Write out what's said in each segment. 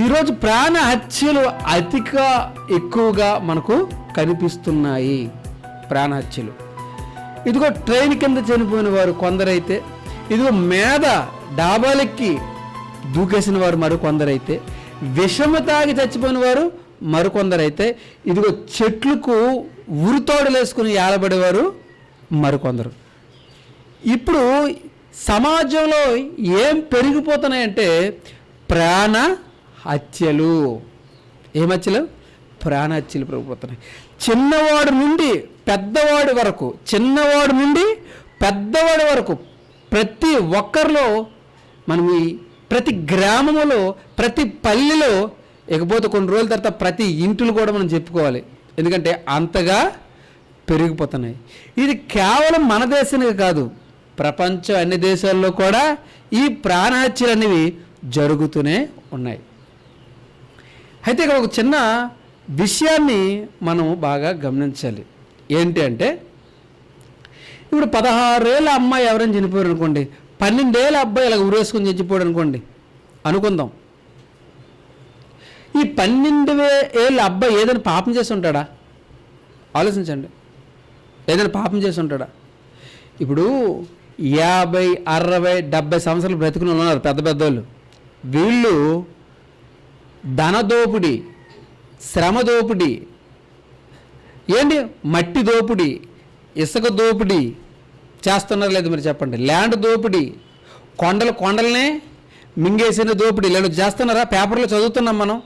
ఈరోజు ప్రాణ హత్యలు ఎక్కువగా మనకు కనిపిస్తున్నాయి. ప్రాణ హత్యలు. ఇదిగో ట్రైన్ కింద చనిపోయిన వారు కొందరైతే, ఇదిగో మీద డాబాలెక్కి దూకేసిన వారు మరికొందరైతే, విషము తాగి చచ్చిపోయిన వారు మరికొందరైతే, ఇదిగో చెట్లకు ఉరితోడలేసుకుని ఏలబడేవారు మరికొందరు. ఇప్పుడు సమాజంలో ఏం పెరిగిపోతున్నాయంటే ప్రాణ హత్యలు. ఏం హత్యలు? ప్రాణ హత్యలు పెరిగిపోతున్నాయి. చిన్నవాడి నుండి పెద్దవాడి వరకు, చిన్నవాడి నుండి పెద్దవాడి వరకు ప్రతి ఒక్కరిలో మనం ప్రతి గ్రామంలో, ప్రతి పల్లెలో, ఇకపోతే కొన్ని రోజుల తర్వాత ప్రతి ఇంటిలో కూడా మనం చెప్పుకోవాలి. ఎందుకంటే అంతగా పెరిగిపోతున్నాయి. ఇది కేవలం మన దేశానికి కాదు, ప్రపంచం అన్ని దేశాల్లో కూడా ఈ ప్రాణహత్యలు అనేవి జరుగుతూనే ఉన్నాయి. అయితే ఇక్కడ ఒక చిన్న విషయాన్ని మనం బాగా గమనించాలి. ఏంటి అంటే, ఇప్పుడు 16 ఏళ్ళ అమ్మాయి ఎవరైనా చనిపోయారు అనుకోండి, 12 ఏళ్ళ అబ్బాయి ఇలా ఉరేసుకొని చచ్చిపోయాడు అనుకోండి, అనుకుందాం. ఈ 12 ఏళ్ళ అబ్బాయి ఏదైనా పాపం చేసి ఉంటాడా? ఆలోచించండి. ఏదైనా పాపం చేసి ఉంటాడా? ఇప్పుడు 50, 60, 70 సంవత్సరాలు బ్రతుకుని ఉన్నారు పెద్ద పెద్దోళ్ళు. వీళ్ళు ధనదోపిడి, శ్రమ దోపిడి, ఏంటి మట్టి దోపిడి, ఇసుక దోపిడి చేస్తున్నారు లేదు మీరు చెప్పండి. ల్యాండ్ దోపిడి, కొండలనే మింగేసిన దోపిడి లేదు చేస్తున్నారా? పేపర్లో చదువుతున్నాం మనం.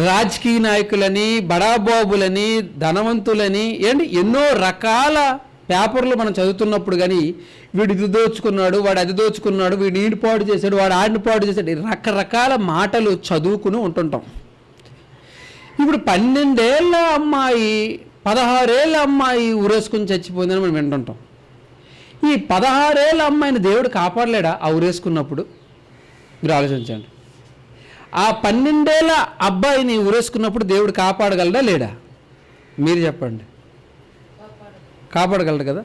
రాజకీయ నాయకులని, బడాబాబులని, ధనవంతులని, ఏంటి ఎన్నో రకాల పేపర్లు మనం చదువుతున్నప్పుడు కానీ వీడు ఇది దోచుకున్నాడు, వాడు అది దోచుకున్నాడు, వీడు ఈడు పాడు చేశాడు, వాడు ఆడిని పాడు చేశాడు, రకరకాల మాటలు చదువుకుని ఉంటుంటాం. ఇప్పుడు 12 ఏళ్ళ అమ్మాయి, 16 ఏళ్ళ అమ్మాయి ఉరేసుకుని చచ్చిపోయిందని మనం వింటుంటాం. ఈ 16 ఏళ్ళ అమ్మాయిని దేవుడు కాపాడలేడా ఆ ఉరేసుకున్నప్పుడు? మీరు ఆలోచించండి. ఆ 12 ఏళ్ళ అబ్బాయిని ఉరేసుకున్నప్పుడు దేవుడు కాపాడగలడా లేడా? మీరు చెప్పండి. కాపాడగలడు కదా.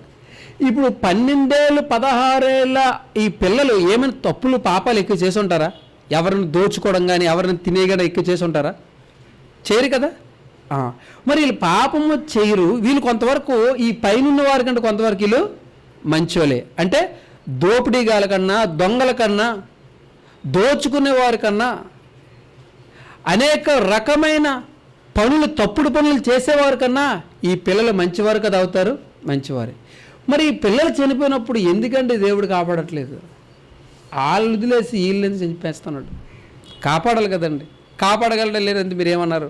ఇప్పుడు 12 ఏళ్ళు 16 ఏళ్ళ ఈ పిల్లలు ఏమైనా తప్పులు పాపాలు ఎక్కువ చేసి ఉంటారా? ఎవరిని దోచుకోవడం కానీ, ఎవరిని తినేయడం ఎక్కువ చేసి ఉంటారా? చేయరు కదా. మరి వీళ్ళు పాపము చేయరు. వీళ్ళు కొంతవరకు ఈ పైనున్న వారి కంటే కొంతవరకు వీళ్ళు మంచోలే. అంటే దోపిడీగాల కన్నా, దొంగల కన్నా, దోచుకునే వారి కన్నా, అనేక రకమైన పనులు, తప్పుడు పనులు చేసేవారి కన్నా ఈ పిల్లలు మంచివారు కదా అవుతారు, మంచివారే. మరి ఈ పిల్లలు చనిపోయినప్పుడు ఎందుకంటే దేవుడు కాపాడట్లేదు? వాళ్ళు వదిలేసి వీళ్ళని చనిపేస్తున్నాడు. కాపాడాలి కదండి. కాపాడగలడం లేదంటే మీరు ఏమన్నారు?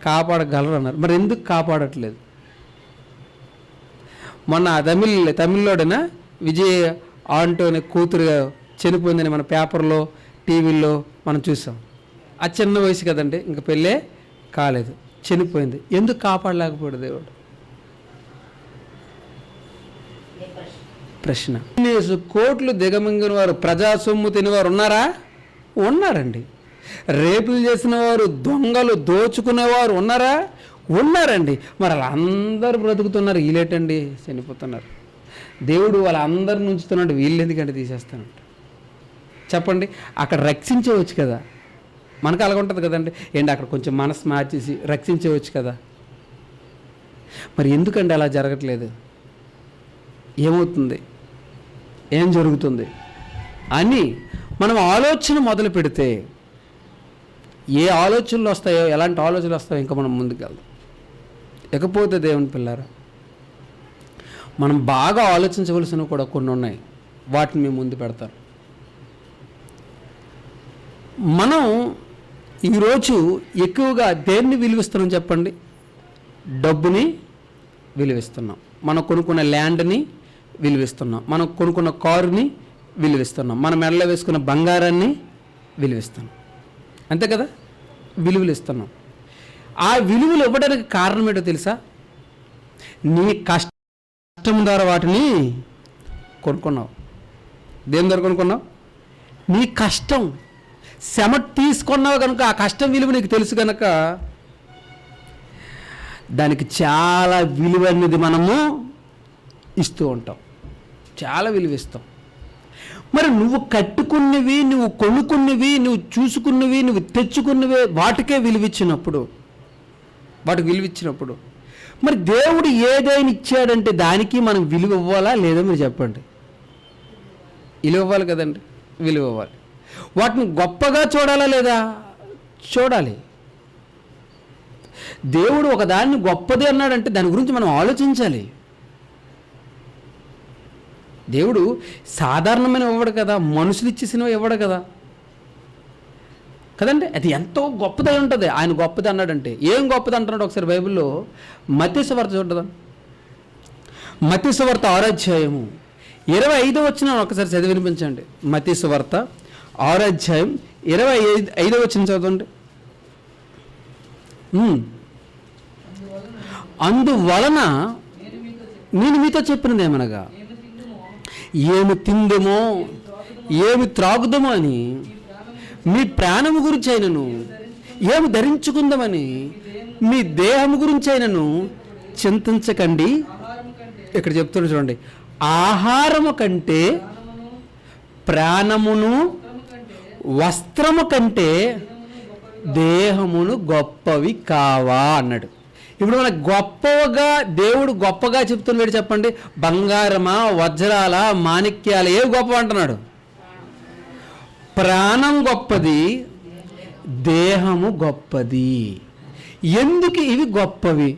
కాపాడగలరు అన్నారు. మరి ఎందుకు కాపాడట్లేదు? మొన్న తమిళలోడైనా విజయ్ ఆంటోని కూతురుగా చనిపోయిందని మన పేపర్లో, టీవీల్లో మనం చూసాం. ఆ చిన్న వయసు కదండి, ఇంకా పెళ్ళే కాలేదు, చనిపోయింది. ఎందుకు కాపాడలేకపోయాడు దేవుడు? ప్రశ్న. కోట్లు దిగమింగిన వారు, ప్రజా సొమ్ము తినేవారు ఉన్నారా? ఉన్నారండి. రేపులు చేసిన వారు, దొంగలు, దోచుకునేవారు ఉన్నారా? ఉన్నారండి. మరి వాళ్ళందరూ బ్రతుకుతున్నారు, వీళ్ళేటండి చనిపోతున్నారు. దేవుడు వాళ్ళందరిని ఉంచుతున్నాడు, వీళ్ళు ఎందుకంటే తీసేస్తానంట? చెప్పండి. అక్కడ రక్షించవచ్చు కదా. మనకు అలాగుంటుంది కదండి. ఏంటి అక్కడ కొంచెం మనసు మార్చేసి రక్షించవచ్చు కదా. మరి ఎందుకండి అలా జరగట్లేదు? ఏమవుతుంది, ఏం జరుగుతుంది అని మనం ఆలోచన మొదలు పెడితే ఏ ఆలోచనలు వస్తాయో, ఎలాంటి ఆలోచనలు వస్తాయో ఇంకా మనం ముందుకు వెళ్దాం. ఇకపోతే దేవుని పిల్లారా, మనం బాగా ఆలోచించవలసినవి కూడా కొన్ని ఉన్నాయి. వాటిని మేము ముందు పెడతాను. మనం ఈరోజు ఎక్కువగా దేన్ని విలువిస్తున్నాం చెప్పండి? డబ్బుని విలువిస్తున్నాం. మనం కొనుక్కున్న ల్యాండ్ని విలువిస్తున్నాం. మనం కొనుక్కున్న కారుని విలువిస్తున్నాం. మనం మెడలో వేసుకున్న బంగారాన్ని విలువిస్తున్నాం. అంతే కదా. విలువలు ఇస్తున్నాం. ఆ విలువలు ఇవ్వడానికి కారణం ఏంటో తెలుసా? నీ కష్టం ద్వారా వాటిని కొనుక్కున్నావు. దేని ద్వారా కొనుక్కున్నావు? నీ కష్టం, శ్రమ తీసుకున్నావు కనుక, ఆ కష్టం విలువ నీకు తెలుసు కనుక దానికి చాలా విలువ అనేది మనము ఇస్తూ ఉంటాం. చాలా విలువ ఇస్తాం. మరి నువ్వు కట్టుకున్నవి, నువ్వు కొనుక్కున్నవి, నువ్వు చూసుకున్నవి, నువ్వు తెచ్చుకున్నవి వాటికి విలువిచ్చినప్పుడు మరి దేవుడు ఏదైనా ఇచ్చాడంటే దానికి మనం విలువ ఇవ్వాలా లేదా మీరు చెప్పండి. విలువ ఇవ్వాలి కదండి, విలువ ఇవ్వాలి. వాటిని గొప్పగా చూడాలా లేదా? చూడాలి. దేవుడు ఒకదాన్ని గొప్పది అన్నాడంటే దాని గురించి మనం ఆలోచించాలి. దేవుడు సాధారణమైన ఇవ్వడు కదా, మనుషులు ఇచ్చేసినవి ఇవ్వడు కదండి. అది ఎంతో గొప్పదై ఉంటుంది. ఆయన గొప్పది అన్నాడంటే ఏం గొప్పది అంటున్నాడు ఒకసారి బైబిల్లో మత్తయి సువార్త చూడదా, మత్తయి సువార్త 6వ అధ్యాయము 25వ వచనం ఒకసారి చదివి వినిపించండి. మత్తయి సువార్త 6వ అధ్యాయం 25వ వచనం చదవండి. అందువలన నేను మీతో చెప్పినది ఏమనగా, ఏమి తిందమో ఏమి త్రాగుదమో అని మీ ప్రాణము గురించి అయినను, ఏమి ధరించుకుందామని మీ దేహము గురించి అయినను చింతించకండి. ఇక్కడ చెప్తున్నా చూడండి, ఆహారము కంటే ప్రాణమును వస్త్రము కంటే దేహమును గొప్పవి కావా అన్నాడు. ఇప్పుడు మన దేవుడు గొప్పగా చెప్తున్నాడు చెప్పండి. బంగారమా, వజ్రాల, మాణిక్యాల ఏవి గొప్ప అంటున్నాడు? ప్రాణం గొప్పది, దేహము గొప్పది. ఎందుకు ఇవి గొప్పవి?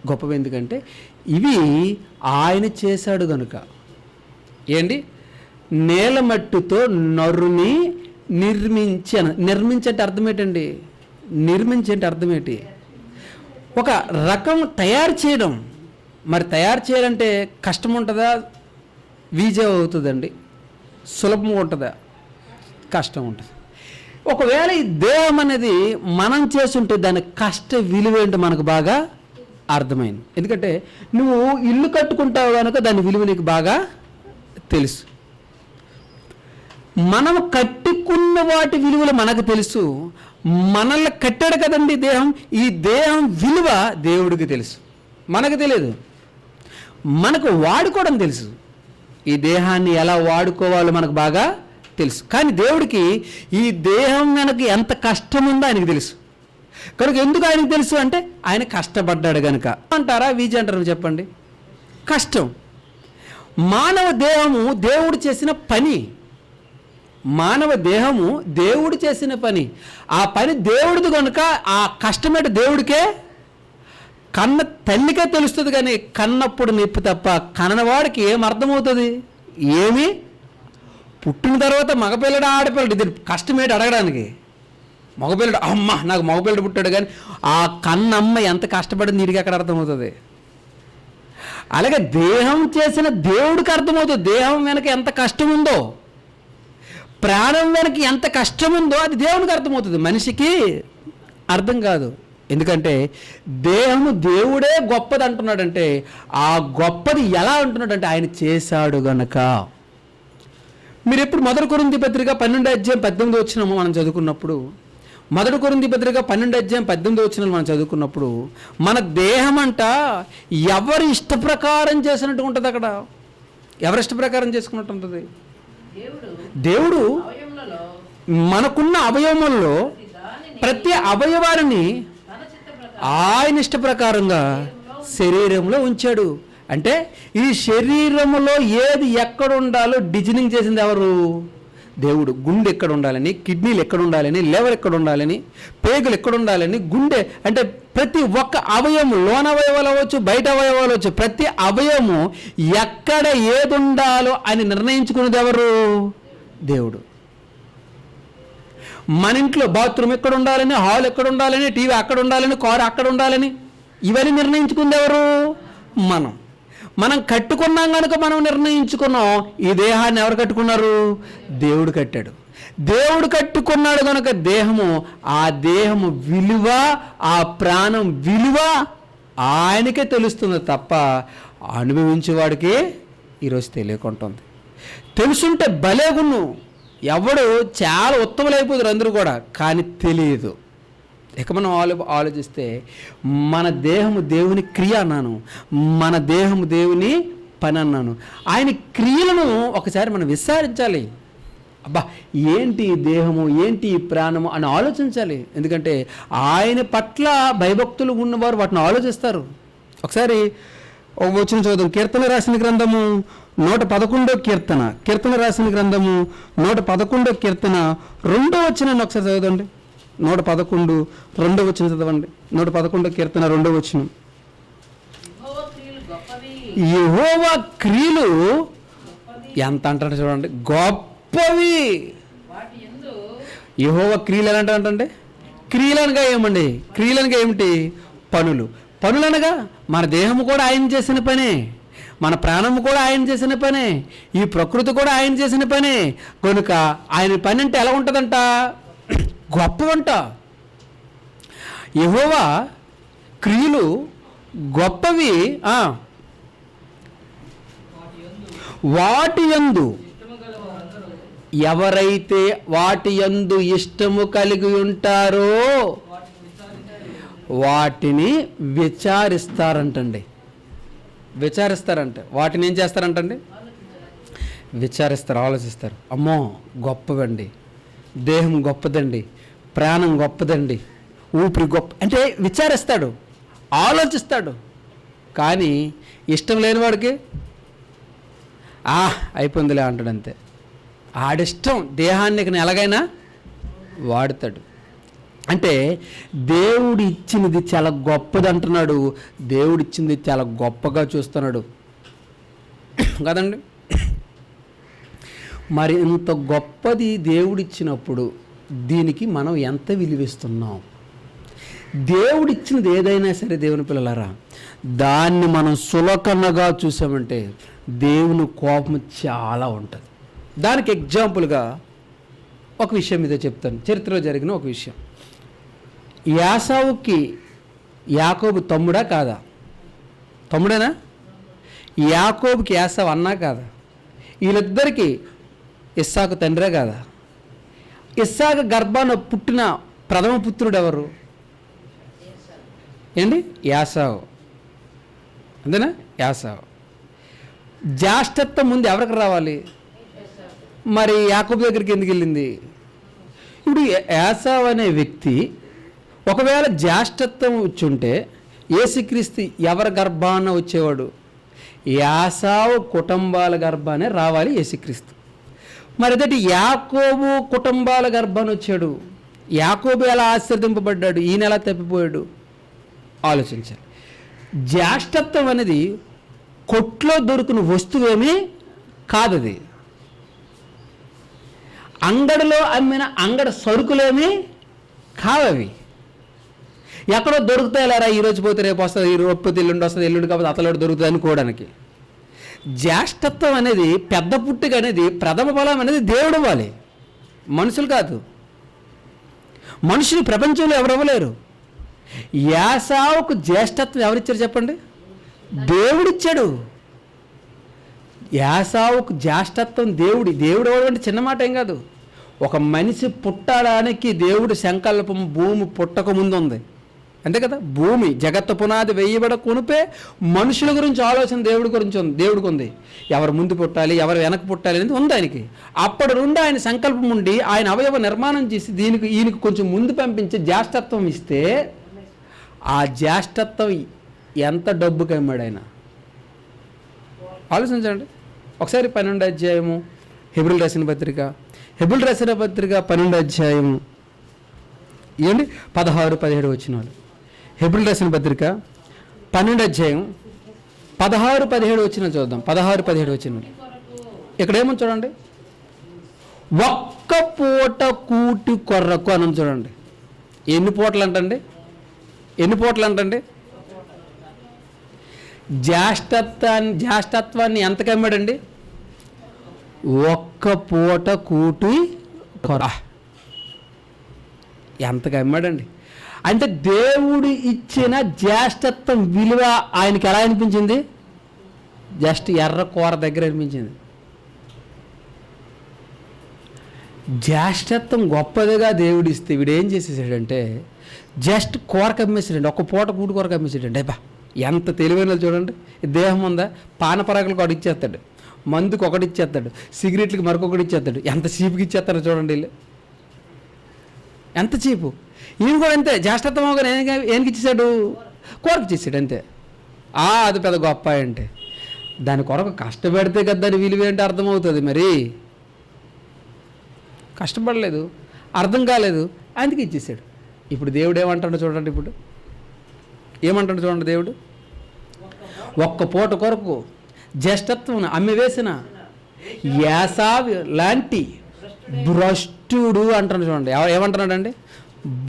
గొప్పవి ఎందుకంటే ఇవి ఆయన చేశాడు గనుక. ఏంటి? నేలమట్టుతో నరుని నిర్మించే అర్థం ఏంటండి? నిర్మించేంటి అర్థం ఏంటి? ఒక రకం తయారు చేయడం. మరి తయారు చేయాలంటే కష్టం ఉంటుందా, ఈజీ అవుతుందండి? సులభంగా ఉంటుందా, కష్టం ఉంటుంది? ఒకవేళ ఈ దేహం అనేది మనం చేస్తుంటే దాని కష్ట విలువ ఏంటో మనకు బాగా అర్థమైంది. ఎందుకంటే నువ్వు ఇల్లు కట్టుకుంటావు కనుక దాని విలువ నీకు బాగా తెలుసు. మనం కట్టుకున్న వాటి విలువలు మనకు తెలుసు. మనల్ని కట్టాడు కదండి దేహం. ఈ దేహం విలువ దేవుడికి తెలుసు, మనకు తెలియదు. మనకు వాడుకోవడం తెలుసు. ఈ దేహాన్ని ఎలా వాడుకోవాలో మనకు బాగా తెలుసు. కానీ దేవుడికి ఈ దేహం వెనక ఎంత కష్టం ఉందో ఆయనకు తెలుసు. కనుక ఎందుకు ఆయనకు తెలుసు అంటే ఆయన కష్టపడ్డాడు కనుక అంటారా, వీజీ అంటారు చెప్పండి? కష్టం. మానవ దేహము దేవుడు చేసిన పని. మానవ దేహము దేవుడు చేసిన పని. ఆ పని దేవుడిది కనుక ఆ కష్టమేట దేవుడికే, కన్న తల్లికే తెలుస్తుంది. కానీ కన్నప్పుడు నొప్పి తప్ప కన్నవాడికి ఏం అర్థమవుతుంది? ఏమి? పుట్టిన తర్వాత మగపిల్లడు ఆడపిల్లడు ఇది కష్టమేటి అడగడానికి. మగపిల్లడు అమ్మ నాకు మగపిల్లడు పుట్టాడు, కానీ ఆ కన్నమ్మ ఎంత కష్టపడింది నీడికి ఎక్కడ అర్థమవుతుంది? అలాగే దేహం చేసిన దేవుడికి అర్థమవుతుంది. దేహం వెనక ఎంత కష్టం ఉందో, ప్రాణం వెనక ఎంత కష్టం ఉందో అది దేవునికి అర్థమవుతుంది. మనిషికి అర్థం కాదు. ఎందుకంటే దేహము దేవుడే గొప్పది అంటున్నాడంటే ఆ గొప్పది ఎలా అంటున్నాడంటే ఆయన చేశాడు గనక. మీరు ఎప్పుడు 1 కొరింథీ పత్రిక 12వ అధ్యాయం 18వ వచనం మనం చదువుకున్నప్పుడు, 1 కొరింథీ పత్రిక 12వ అధ్యాయం 18వ వచనం మనం చదువుకున్నప్పుడు మన దేహం అంట ఎవరి ఇష్ట ప్రకారం చేసినట్టు ఉంటుంది. అక్కడ ఎవరి ఇష్ట ప్రకారం చేసుకున్నట్టు ఉంటుంది? దేవుడు మనకున్న అవయవములలో ప్రతి అవయవాన్ని ఆయన ఇష్ట ప్రకారంగా శరీరంలో ఉంచాడు. అంటే ఈ శరీరంలో ఏది ఎక్కడ ఉండాలో డిజైనింగ్ చేసింది ఎవరు? దేవుడు. గుండె ఎక్కడ ఉండాలని, కిడ్నీలు ఎక్కడ ఉండాలని, లివర్ ఎక్కడ ఉండాలని, పేగులు ఎక్కడ ఉండాలని, గుండె అంటే ప్రతి ఒక్క అవయవము, లోన అవయవాలు అవ్వచ్చు, బయట అవయవాలు అవ్వచ్చు, ప్రతి అవయవము ఎక్కడ ఏది ఉండాలో అని నిర్ణయించుకునేది ఎవరు? దేవుడు. మన ఇంట్లో బాత్రూమ్ ఎక్కడ ఉండాలని, హాల్ ఎక్కడ ఉండాలని, టీవీ అక్కడ ఉండాలని, కారు అక్కడ ఉండాలని ఇవన్నీ నిర్ణయించుకుంది ఎవరు? మనం కట్టుకున్నాం కనుక మనం నిర్ణయించుకున్నాం. ఈ దేహాన్ని ఎవరు కట్టుకున్నారు? దేవుడు కట్టాడు. దేవుడు కట్టుకున్నాడు కనుక దేహము, ఆ దేహము విలువ, ఆ ప్రాణం విలువ ఆయనకే తెలుస్తుంది తప్ప అనుభవించేవాడికి ఈరోజు తెలియకుంటుంది. తెలుసుంటే భలేగున్ను, ఎవడు చాలా ఉత్తములైపోతారు అందరూ కూడా, కానీ తెలియదు. ఇక మనం ఆలోచిస్తే మన దేహము దేవుని క్రియ అన్నాను, మన దేహము దేవుని పని అన్నాను. ఆయన క్రియలను ఒకసారి మనం విచారించాలి. అబ్బా, ఏంటి ఈ దేహము, ఏంటి ఈ ప్రాణము అని ఆలోచించాలి. ఎందుకంటే ఆయన పట్ల భయభక్తులు ఉన్నవారు వాటిని ఆలోచిస్తారు. ఒకసారి ఒక వచనం చదువుదాం. కీర్తన రాసిన గ్రంథము 111 కీర్తన రాసిన గ్రంథము 111 కీర్తన 2వ వచనాన్ని ఒకసారి చదవండి. 111 2వ వచనం చదవండి. 111 కీర్తన 2వ వచనం. యెహోవా క్రియలు ఎంత అంటాడు చూడండి, గొప్పవి. యెహోవా క్రియలు ఎలా అంటే, క్రియలనగా ఏమండి, క్రియలనగా ఏమిటి? పనులనగా మన దేహము కూడా ఆయన చేసిన పనే, మన ప్రాణము కూడా ఆయన చేసిన పనే, ఈ ప్రకృతి కూడా ఆయన చేసిన పనే. కనుక ఆయన పని అంటే ఎలా ఉంటుందంట? గొప్పవంట. యెహోవా క్రియలు గొప్పవి. వాటి యందు ఎవరైతే వాటి యందు ఇష్టము కలిగి ఉంటారో వాటిని విచారిస్తారంటండి. వాటిని ఏం చేస్తారంటండి? విచారిస్తారు, ఆలోచిస్తారు. అమ్మో, గొప్పవండి, దేహం గొప్పదండి, ప్రాణం గొప్పదండి, ఊపిరి గొప్ప అంటే విచారిస్తాడు, ఆలోచిస్తాడు. కానీ ఇష్టం లేనివాడికి అయిపోయిందిలే అంటాడు అంతే. ఆడిష్టం దేహాన్ని ఎలాగైనా వాడుతాడు. అంటే దేవుడు ఇచ్చినది చాలా గొప్పది అంటున్నాడు, దేవుడు ఇచ్చింది చాలా గొప్పగా చూస్తున్నాడు కదండి. మరి ఇంత గొప్పది దేవుడిచ్చినప్పుడు దీనికి మనం ఎంత విలువిస్తున్నాం? దేవుడిచ్చినది ఏదైనా సరే దేవుని పిల్లలారా, దాన్ని మనం సులకనగా చూసామంటే దేవుని కోపం చాలా ఉంటుంది. దానికి ఎగ్జాంపుల్గా ఒక విషయం మీద చెప్తాను. చరిత్రలో జరిగిన ఒక విషయం. యాసావుకి యాకోబు తమ్ముడా కాదా? తమ్ముడేనా? యాకోబుకి యాసావు అన్నా కాదా? వీళ్ళిద్దరికీ ఇస్సాకు తండ్రే కాదా? ఇస్సాకు గర్భాన పుట్టిన ప్రథమ పుత్రుడు ఎవరు? ఏంటి? యాసావు. అంతేనా? యాసావు. జ్యేష్ఠత్వం ముందు ఎవరికి రావాలి? మరి యాకోబు దగ్గరికి ఎందుకు వెళ్ళింది? ఇప్పుడు యాసావు అనే వ్యక్తి ఒకవేళ జ్యేష్ఠత్వం వచ్చుంటే యేసుక్రీస్తు ఎవరి గర్భాన వచ్చేవాడు? యాసావు కుటుంబాల గర్భానే రావాలి యేసుక్రీస్తు. మరి అదటి యాకోబు కుటుంబాల గర్భాన్ని వచ్చాడు. యాకోబు ఎలా ఆశీర్వదింపబడ్డాడు, ఈయన ఎలా తప్పిపోయాడు? ఆలోచించాలి. జ్యేష్ఠత్వం అనేది కొట్లో దొరికిన వస్తువేమీ కాదది. అంగడిలో అమ్మిన అంగడి సరుకులేమీ కావవి. ఎక్కడో దొరుకుతాయి లేరా, ఈరోజు పోతే రేపు వస్తుంది, ఈ రోజు ఎల్లుండి వస్తుంది, ఎల్లుండి కాకపోతే అతలోడు దొరుకుతుంది అనుకోవడానికి. జ్యేష్ఠత్వం అనేది, పెద్ద పుట్టుక అనేది, ప్రథమ ఫలం అనేది దేవుడు ఇవ్వాలి, మనుషులు కాదు. మనుషులు ప్రపంచంలో ఎవరు ఇవ్వలేరు. యాసావుకు జ్యేష్ఠత్వం ఎవరిచ్చారు చెప్పండి? దేవుడిచ్చాడు. యాసావుకు జ్యేష్ఠత్వం దేవుడు ఇవ్వడం అంటే చిన్న మాట ఏం కాదు. ఒక మనిషి పుట్టడానికి దేవుడి సంకల్పం భూమి పుట్టక ముందు ఉంది, అంతే కదా. భూమి జగత్తు పునాది వేయబడ కొనుపే మనుషుల గురించి ఆలోచన దేవుడికి ఉంది. ఎవరు ముందు పుట్టాలి, ఎవరు వెనక పుట్టాలి అనేది ఉంది ఆయనకి. అప్పటి నుండి ఆయన సంకల్పం ఉండి ఆయన అవయవ నిర్మాణం చేసి ఈయనకి కొంచెం ముందు పంపించి జ్యేష్ఠత్వం ఇస్తే ఆ జ్యేష్ఠత్వం ఎంత డబ్బుకి అమ్మాడు ఆయన? ఆలోచించండి ఒకసారి. 12వ అధ్యాయము హెబ్రీయులకు రాసిన పత్రిక 12వ అధ్యాయము ఏంటి 16-17 వచనాలు. హెబ్రీయులకు రాసిన పత్రిక 12వ అధ్యాయం 16-17 వచనాలు చూద్దాం. 16-17 వచనాలు ఇక్కడ ఏమో చూడండి. ఒక్క పూట కూటి కొర్రకు అని చూడండి. ఎన్ని పూటలు అంటండి? జ్యేష్ఠత్వాన్ని ఎంతకు అమ్మాడండి? ఒక్క పూట కూటి కొర ఎంతకు అమ్మాడండి? అంటే దేవుడు ఇచ్చిన జ్యేష్ఠత్వం విలువ ఆయనకి ఎలా అనిపించింది? జస్ట్ ఎర్ర కూర దగ్గర అనిపించింది. జ్యేష్ఠత్వం గొప్పదిగా దేవుడు ఇస్తే వీడు ఏం చేసేసాడంటే జస్ట్ కూరకు అమ్మేసాడండి. ఒక్క పూట కూటి కూరకు అమ్మేసాడండి. అబ్బా ఎంత తెలివైన చూడండి. దేహం ఉందా, పానపరాకులకు ఒకటి ఇచ్చేస్తాడు, మందుకు ఒకటి ఇచ్చేస్తాడు, సిగరెట్లకి మరొకటి ఇచ్చేస్తాడు. ఎంత చీపుకి ఇచ్చేస్తారో చూడండి వీళ్ళు, ఎంత చీపు. ఈయన కూడా అంతే, జ్యేష్ఠత్వం అవగానే ఏనికి ఇచ్చేసాడు, కూరకు ఇచ్చేసాడు అంతే. అది పెద్ద గొప్ప అంటే దాని కొరకు కష్టపడితే కదా దాని విలువ ఏంటి అర్థమవుతుంది. మరి కష్టపడలేదు, అర్థం కాలేదు, అందుకే ఇచ్చేసాడు. ఇప్పుడు దేవుడు ఏమంటాడో చూడండి, ఇప్పుడు ఏమంటాడు చూడండి దేవుడు. ఒక్క పూట కొరకు జ్యేష్ఠత్వం అమ్మివేసిన యాసావి లాంటి భ్రష్టుడు అంటాడు చూడండి. ఏమంటున్నాడండి,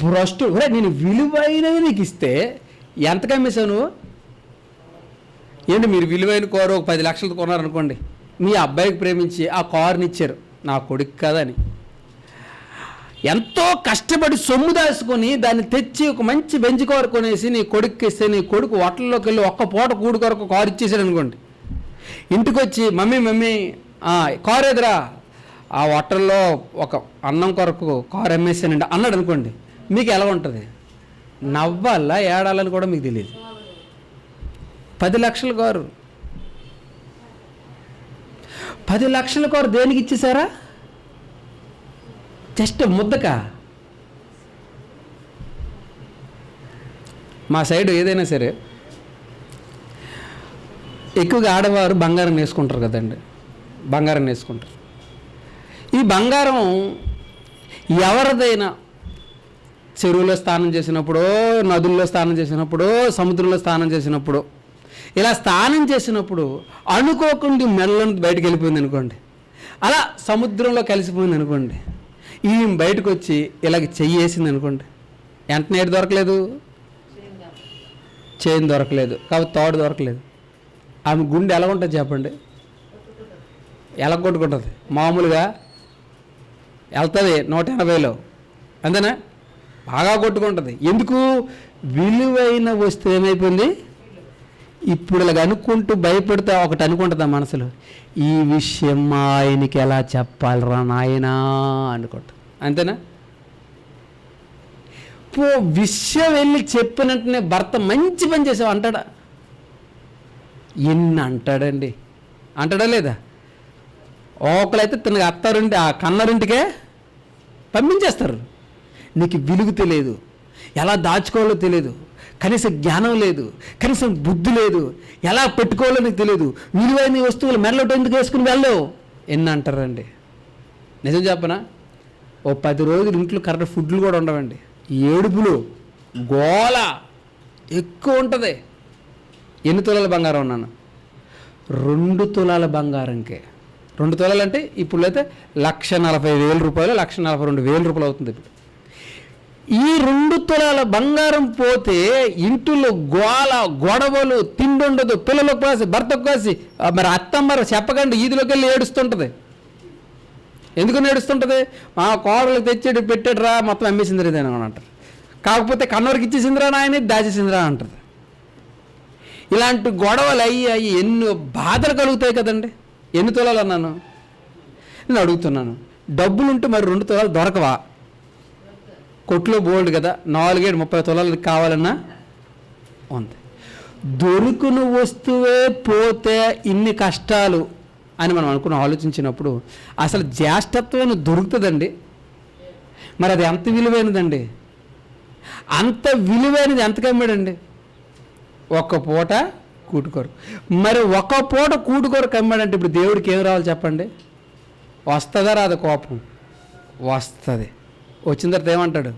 భ్రష్టుడు. నేను విలువైనవి నీకు ఇస్తే ఎంతకు అమ్మేశావు నువ్వు? ఏంటి మీరు విలువైన కారు ఒక 10 లక్షలు కొన్నారనుకోండి, మీ అబ్బాయికి ప్రేమించి ఆ కారుని ఇచ్చారు, నా కొడుకు కాదని. ఎంతో కష్టపడి సొమ్ము దాచుకొని దాన్ని తెచ్చి ఒక మంచి బెంచ్ కారు కొనేసి నీ కొడుకు ఇస్తే నీ కొడుకు హోటల్లోకి వెళ్ళి ఒక్క పూట కూడు కొరకు కారు ఇచ్చేసాడు అనుకోండి. ఇంటికి వచ్చి మమ్మీ కారు ఎదురా, ఆ హోటల్లో ఒక అన్నం కొరకు కారు అమ్మేసానండి అన్నాడు అనుకోండి. మీకు ఎలా ఉంటుంది? నవ్వాలా ఏడాలని కూడా మీకు తెలియదు. 10 లక్షల కారు, 10 లక్షల కారు దేనికి ఇచ్చేసారా? జస్ట్ ముద్దక. మా సైడ్ ఏదైనా సరే ఎక్కువగా ఆడవారు బంగారం వేసుకుంటారు కదండి, బంగారం వేసుకుంటారు. ఈ బంగారం ఎవరిదైనా చెరువులో స్నానం చేసినప్పుడు, నదుల్లో స్నానం చేసినప్పుడు, సముద్రంలో స్నానం చేసినప్పుడు, ఇలా స్నానం చేసినప్పుడు అనుకోకుండా మెల్లని బయటకు వెళ్ళిపోయింది అనుకోండి, అలా సముద్రంలో కలిసిపోయింది అనుకోండి, ఈ బయటకు వచ్చి ఇలాగ చెయ్యి వేసింది అనుకోండి, వెంటనే ఏడు దొరకలేదు, చైన్ దొరకలేదు, కాబట్టి తోడు దొరకలేదు. ఆమె గుండె ఎలా ఉంటుంది చెప్పండి? ఎలా కొట్టుకుంటుంది? మామూలుగా వెళ్తుంది 180లో, అంతేనా? బాగా కొట్టుకుంటుంది. ఎందుకు? విలువైన వస్తువు ఏమైపోయింది? ఇప్పుడు ఇలాగ అనుకుంటూ భయపడితే ఒకటి అనుకుంటుంది ఆ మనసులో, ఈ విషయం మా ఆయనకి ఎలా చెప్పాలరా నాయనా అనుకుంటా, అంతేనా? విషయం వెళ్ళి చెప్పినట్టునే భర్త మంచి పని చేసావు అంటాడా? ఎన్ని అంటాడండి, అంటాడా లేదా? ఒకళ్ళైతే తనకి అత్తారింటి ఆ కన్నరింటికే పంపించేస్తారు. నీకు విలువ తెలియదు, ఎలా దాచుకోవాలో తెలియదు, కనీసం జ్ఞానం లేదు, కనీసం బుద్ధి లేదు, ఎలా పెట్టుకోవాలో నీకు తెలియదు, విలువైన వస్తువులు మెడలోటి ఎందుకు వేసుకుని వెళ్ళవు ఎన్ని అంటారండి. నిజం చెప్పనా, ఓ 10 రోజులు ఇంట్లో కరెక్ట్ ఫుడ్లు కూడా ఉండవండి, ఏడుపులు గోల ఎక్కువ ఉంటుంది. ఎన్ని తులాల బంగారం ఉన్నాను? 2 తులాల బంగారంకే. 2 తులాలు అంటే ఇప్పుడు అయితే 1,40,000 రూపాయలు, 1,42,000 రూపాయలు అవుతుంది ఇప్పుడు. ఈ 2 తులాల బంగారం పోతే ఇంటిలో గోల గొడవలు, తిండి ఉండదు, పిల్లలకు కాసి భర్తకు కాసి, మరి అత్తమ్మ చెప్పకండి ఈదిలోకి వెళ్ళి ఏడుస్తుంటుంది. ఎందుకు ఏడుస్తుంటుంది? మా కోడలకు తెచ్చాడు పెట్టాడు రా, మొత్తం అమ్మేసిందిరా ఇదేనా అంటారు. కాకపోతే కన్నూరికి ఇచ్చేసిందిరా నాయన, దాచేసిందిరా అంటారు. ఇలాంటి గొడవలు అయ్యి ఎన్నో బాధలు కలుగుతాయి కదండి. ఎన్ని తులాలు అన్నాను? నేను అడుగుతున్నాను, డబ్బులుంటే మరి 2 తులాలు దొరకవా? కొట్లో బోల్డ్ కదా, 4-30 తులాలు కావాలన్నా ఉంది. దొరుకుని వస్తువే పోతే ఇన్ని కష్టాలు అని మనం అనుకుని ఆలోచించినప్పుడు అసలు జ్యేష్ఠత్వం దొరుకుతుందండి? మరి అది ఎంత విలువైనదండి? అంత విలువైనది ఎంతకు అమ్మాడండి? 1 పూట కూటుకోరు. మరి 1 పూట కూటుకోరకు అమ్మాడంటే ఇప్పుడు దేవుడికి ఏం రావాలి చెప్పండి? వస్తుందా రాదు? కోపం వస్తుంది. వచ్చిన తర్వాత ఏమంటాడు?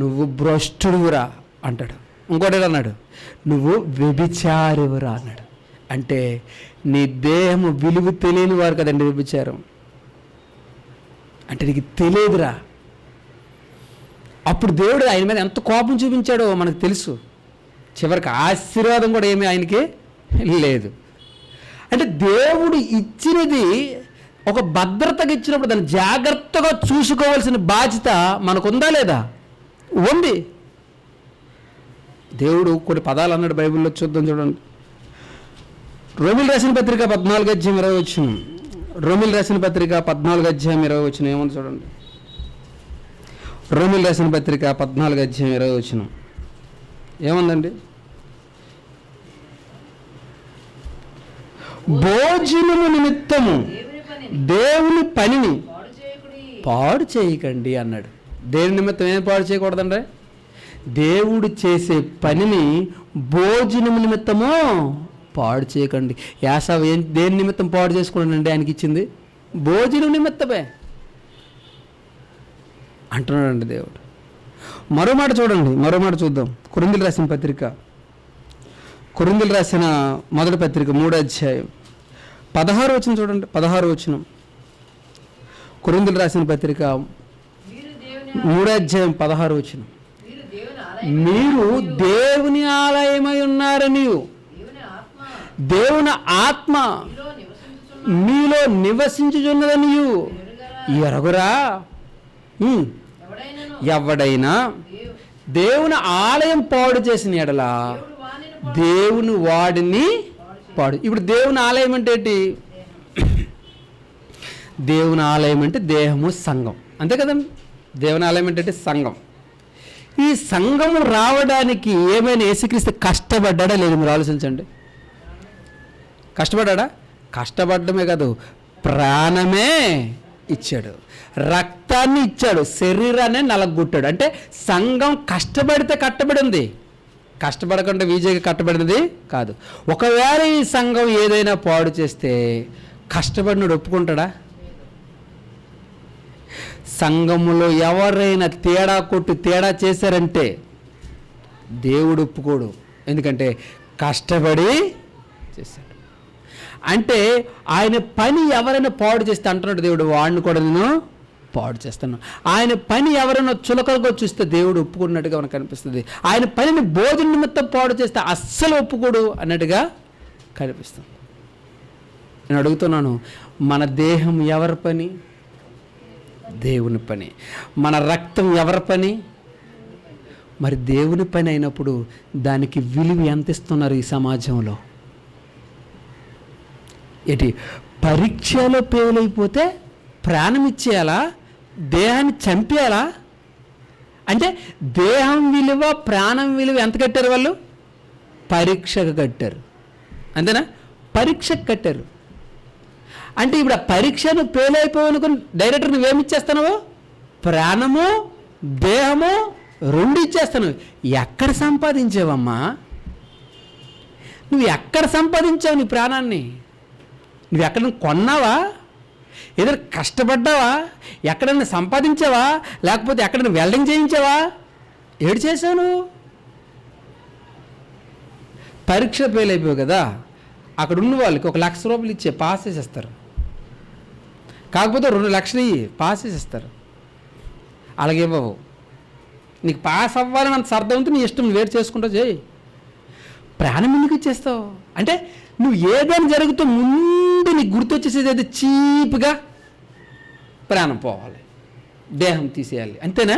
నువ్వు భ్రష్టుడువురా అంటాడు. ఇంకోటి అన్నాడు, నువ్వు వ్యభిచారివురా అన్నాడు. అంటే నీ దేహము విలువ తెలియని వారు కదండి వ్యభిచారం అంటే. నీకు తెలియదురా. అప్పుడు దేవుడు ఆయన మీద ఎంత కోపం చూపించాడో మనకు తెలుసు. చివరికి ఆశీర్వాదం కూడా ఏమీ ఆయనకి లేదు. అంటే దేవుడు ఇచ్చినది ఒక భద్రతగా ఇచ్చినప్పుడు దాన్ని జాగ్రత్తగా చూసుకోవాల్సిన బాధ్యత మనకుందా లేదా? ఉంది. దేవుడు కొన్ని పదాలు అన్నాడు బైబిల్లో, చూద్దాం చూడండి. రోమిల్ రాసిన పత్రిక 14:20 రోమిల్ రాసిన పత్రిక 14:20 ఏముంది చూడండి. రోమిల్ రాసిన పత్రిక 14:20 ఏముందండి? భోజనము నిమిత్తము దేవుని పనిని పాడు చేయకండి అన్నాడు. దేని నిమిత్తం ఏం పాడు చేయకూడదండి? దేవుడు చేసే పనిని భోజనము నిమిత్తము పాడు చేయకండి. యాసవ్ దేని నిమిత్తం పాడు చేసుకోండి ఆయనకి ఇచ్చింది? భోజనం నిమిత్తమే అంటున్నాడండి దేవుడు. మరో మాట చూడండి, మరో మాట చూద్దాం. కొరింథీయులకు రాసిన పత్రిక, కొరింథీయులకు రాసిన మొదటి పత్రిక 3వ అధ్యాయం 16వ వచనం చూడండి. 16వ వచనం, కొరింథీయులకు రాసిన పత్రిక 3వ అధ్యాయం 16వ వచనం. మీరు దేవుని ఆలయమై ఉన్నారని, దేవుని ఆత్మ మీలో నివసించుచున్నదనియు ఎరుగురా. ఎవడైనా దేవుని ఆలయం పాడు చేసిన ఎడల దేవుని వాడిని పాడు. ఇప్పుడు దేవుని ఆలయం అంటే ఏంటి? దేవుని ఆలయం అంటే దేహము, సంఘం, అంతే కదండి. దేవుని ఆలయం అంటే సంఘం. ఈ సంఘము రావడానికి ఏమైనా యేసుక్రీస్తు కష్టపడ్డా లేదు? మీరు ఆలోచించండి. కష్టపడ్డా? కష్టపడమే కాదు, ప్రాణమే ఇచ్చాడు, రక్తాన్ని ఇచ్చాడు, శరీరాన్ని నలగొట్టాడు. అంటే సంఘం కష్టపడితే కట్టబడింది, కష్టపడకుండా విజయగా కట్టబడినది కాదు. ఒకవేళ ఈ సంఘం ఏదైనా పాడు చేస్తే కష్టపడినోడు ఒప్పుకుంటాడా? సంఘములో ఎవరైనా తేడా చేశారంటే దేవుడు ఒప్పుకోడు. ఎందుకంటే కష్టపడి చేశాడు. అంటే ఆయన పని ఎవరైనా పాడు చేస్తే అంటున్నాడు దేవుడు, వాడిని కూడా నేను పాడు చేస్తాను. ఆయన పని ఎవరైనా చులకలుగా చూస్తే దేవుడు ఒప్పుకున్నట్టుగా మనకు కనిపిస్తుంది. ఆయన పనిని భోజన నిమిత్తం పాడు చేస్తే అస్సలు ఒప్పుకోడు అన్నట్టుగా కనిపిస్తుంది. నేను అడుగుతున్నాను, మన దేహం ఎవరి పని? దేవుని పని. మన రక్తం ఎవరి పని? మరి దేవుని పని అయినప్పుడు దానికి విలువ ఎంత ఇస్తున్నారు ఈ సమాజంలో? ఏంటి, పరీక్షలో ఫెయిల్ అయిపోతే ప్రాణం ఇచ్చేయాలా? దేహాన్ని చంపేయాలా? అంటే దేహం విలువ, ప్రాణం విలువ ఎంత కట్టారు వాళ్ళు? పరీక్షకు కట్టారు, అంతేనా? పరీక్షకు కట్టారు. అంటే ఇప్పుడు ఆ పరీక్షను ఫెయిల్ అయిపోవనుకుని డైరెక్టర్ నువ్వేమిచ్చేస్తున్నావు? ప్రాణము, దేహము రెండు ఇచ్చేస్తాను. ఎక్కడ సంపాదించావమ్మా? నువ్వు ఎక్కడ సంపాదించావు నీ ప్రాణాన్ని? నువ్వు ఎక్కడ కొన్నావా? ఏదైనా కష్టపడ్డావా? ఎక్కడైనా సంపాదించావా? లేకపోతే ఎక్కడైనా వెల్డింగ్ చేయించావా? ఏడు చేశావు నువ్వు? పరీక్ష ఫెయిల్ అయిపోయావు కదా, అక్కడ ఉన్న వాళ్ళకి 1 లక్ష రూపాయలు ఇచ్చే పాస్ చేసేస్తారు. కాకపోతే 2 లక్షలు ఇవి పాస్ చేసేస్తారు. అలాగే ఇవ్వవు. నీకు పాస్ అవ్వాలని అంత అర్థం ఉంటే నీ ఇష్టం, నువ్వు వేరు చేసుకుంటావు, చేయి. ప్రాణం ఎందుకు ఇచ్చేస్తావు? అంటే నువ్వు ఏదైనా జరుగుతూ ముందు నీకు గుర్తొచ్చేసేది అది చీప్గా ప్రాణం పోవాలి, దేహం తీసేయాలి, అంతేనా?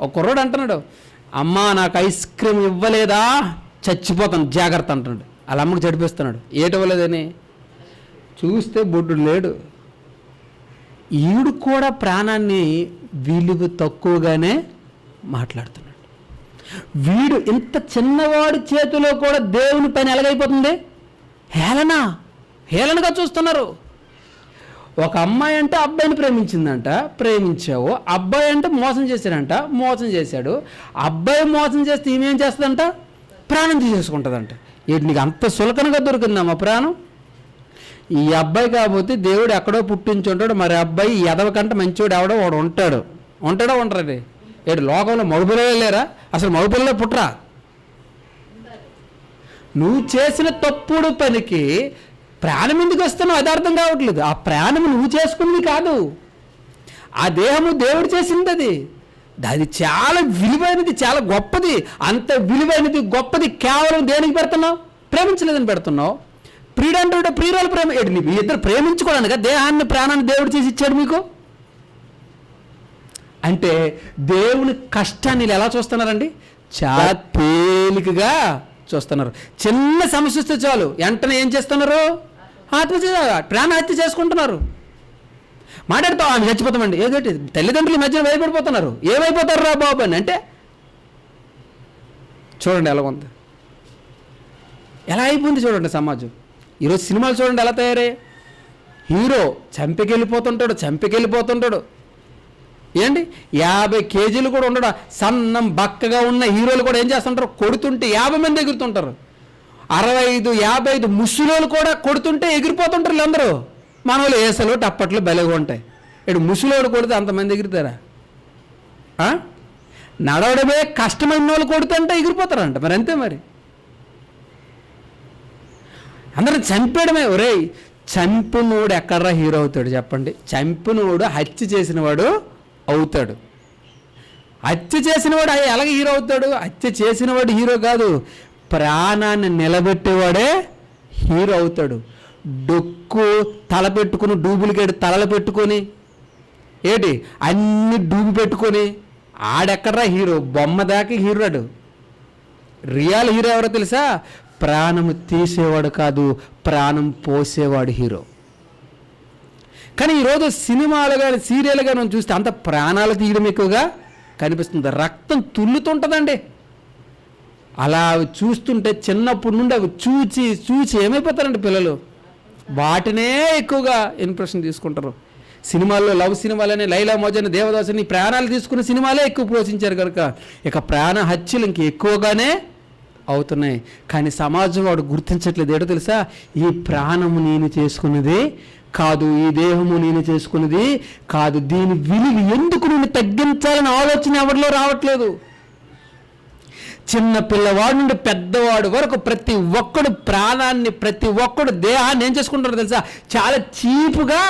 ఒక కుర్రోడు అంటున్నాడు, అమ్మా నాకు ఐస్ క్రీమ్ ఇవ్వలేదా చచ్చిపోతాను జాగ్రత్త అంటున్నాడు. వాళ్ళ అమ్మకి చడిపిస్తున్నాడు. ఏటివ్వలేదని చూస్తే బొడ్డు లేడు. ఈడు కూడా ప్రాణాన్ని విలువ తక్కువగానే మాట్లాడుతున్నాడు. వీడు ఇంత చిన్నవాడి చేతిలో కూడా దేవుని పని ఎలాగైపోతుంది? హేళనగా చూస్తున్నారు. ఒక అమ్మాయి అంటే అబ్బాయిని ప్రేమించిందంట, ప్రేమించావు. అబ్బాయి అంటే మోసం చేశాడంట, మోసం చేశాడు. అబ్బాయి మోసం చేస్తే ఈమె ఏం చేస్తుందంట? ప్రాణం తీసేసుకుంటుందంట. ఏంటి నీకు అంత సులకనగా దొరికిందమ్మా ప్రాణం? ఈ అబ్బాయి కాకపోతే దేవుడు ఎక్కడో పుట్టించుంటాడు. మరి అబ్బాయి ఎదవ కంటే మంచివాడు ఎవడో వాడు ఉంటాడో ఉంటాడు. ఏడు లోకంలో మగపిల్లలే లేరా? అసలు మగపిల్లలే పుట్టరా? నువ్వు చేసిన తప్పుడు పనికి ప్రాణం ఎందుకు వస్తున్నావు? అది అర్థం కావట్లేదు. ఆ ప్రాణం నువ్వు చేసుకున్నది కాదు, ఆ దేహము దేవుడు చేసింది. అది చాలా విలువైనది, చాలా గొప్పది. అంత విలువైనది, గొప్పది కేవలం దేనికి పెడుతున్నావు? ప్రేమించలేదని పెడుతున్నావు. ప్రియుడంటే ప్రియురాలు ప్రేమ ఏంటి? నీకు ఇద్దరు ప్రేమించుకోవడానికి దేహాన్ని, ప్రాణాన్ని దేవుడు చేసి ఇచ్చాడు మీకు. అంటే దేవుని కష్టాన్ని ఎలా చూస్తున్నారండి? చాలా తేలికగా చూస్తున్నారు. చిన్న సమస్య వస్తే చాలు వెంటనే ఏం చేస్తున్నారు? ప్రాణహత్య చేసుకుంటున్నారు. మాట్లాడతావు ఆమె చచ్చిపోతామండి, ఏదోటి తల్లిదండ్రుల మధ్యన భయపడిపోతున్నారు. ఏమైపోతారు రా బాబు అని. అంటే చూడండి ఎలా ఉంది, ఎలా అయిపోయింది చూడండి సమాజం. ఈరోజు సినిమాలు చూడండి ఎలా తయారయ్యాయి. హీరో చంపికెళ్ళిపోతుంటాడు. ఏంటి 50 కేజీలు కూడా ఉండడు, సన్నం బక్కగా ఉన్న హీరోలు కూడా ఏం చేస్తుంటారు, కొడుతుంటే 50 మంది ఎగురుతుంటారు. 65, 55 ముసలోళ్ళు కూడా కొడుతుంటే ఎగిరిపోతుంటారు వీళ్ళందరూ. మన వాళ్ళు ఏసలు టప్పట్లు బెలగా ఉంటాయి. ఇటు ముసలోడు కొడితే అంతమంది ఎగురుతారా? నడవడమే కష్టమైన వాళ్ళు కొడుతుంటే ఎగిరిపోతారంట. మరి అంతే మరి. అందరం చంపేయడమే. ఒరేయ్, చంపినోడు ఎక్కడ్రా హీరో అవుతాడు చెప్పండి? చంపినోడు హత్య చేసినవాడు అవుతాడు. హత్య చేసినవాడు ఎలాగ హీరో అవుతాడు? హత్య చేసినవాడు హీరో కాదు, ప్రాణాన్ని నిలబెట్టేవాడే హీరో అవుతాడు. డొక్కు తల పెట్టుకుని, డూప్లికేట్ తలలు పెట్టుకొని, ఏంటి అన్ని డూబు పెట్టుకొని ఆడెక్కడ్రా హీరో? బొమ్మ దాకా హీరోడు. రియల్ హీరో ఎవరో తెలుసా? ప్రాణము తీసేవాడు కాదు, ప్రాణం పోసేవాడు హీరో. కానీ ఈరోజు సినిమాలు కానీ సీరియల్ కానీ మనం చూస్తే అంత ప్రాణాలు తీయడం ఎక్కువగా కనిపిస్తుంది. రక్తం తుల్లుతుంటుందండి. అలా చూస్తుంటే చిన్నప్పటి నుండి అవి చూచి ఏమైపోతారండి పిల్లలు? వాటినే ఎక్కువగా ఇంప్రెషన్ తీసుకుంటారు. సినిమాల్లో లవ్ సినిమాలని, లైలా మోజని, దేవదాసుని ప్రాణాలు తీసుకున్న సినిమాలే ఎక్కువ పోషించారు కనుక ఇక ప్రాణ హత్యలు ఇంక ఎక్కువగానే అవుతున్నాయి. కానీ సమాజం వాడు గుర్తించట్లేదు. ఏంటో తెలుసా? ఈ ప్రాణము నేను చేసుకున్నది కాదు, ఈ దేహము నేను చేసుకున్నది కాదు, దీని విలువ ఎందుకు నేను తగ్గించాలని ఆలోచన ఎవరిలో రావట్లేదు. చిన్న పిల్లవాడు నుండి పెద్దవాడు వరకు ప్రతి ఒక్కడు ప్రాణాన్ని, ప్రతి ఒక్కడు దేహాన్ని ఏం చేసుకుంటారో తెలుసా? చాలా చీపుగా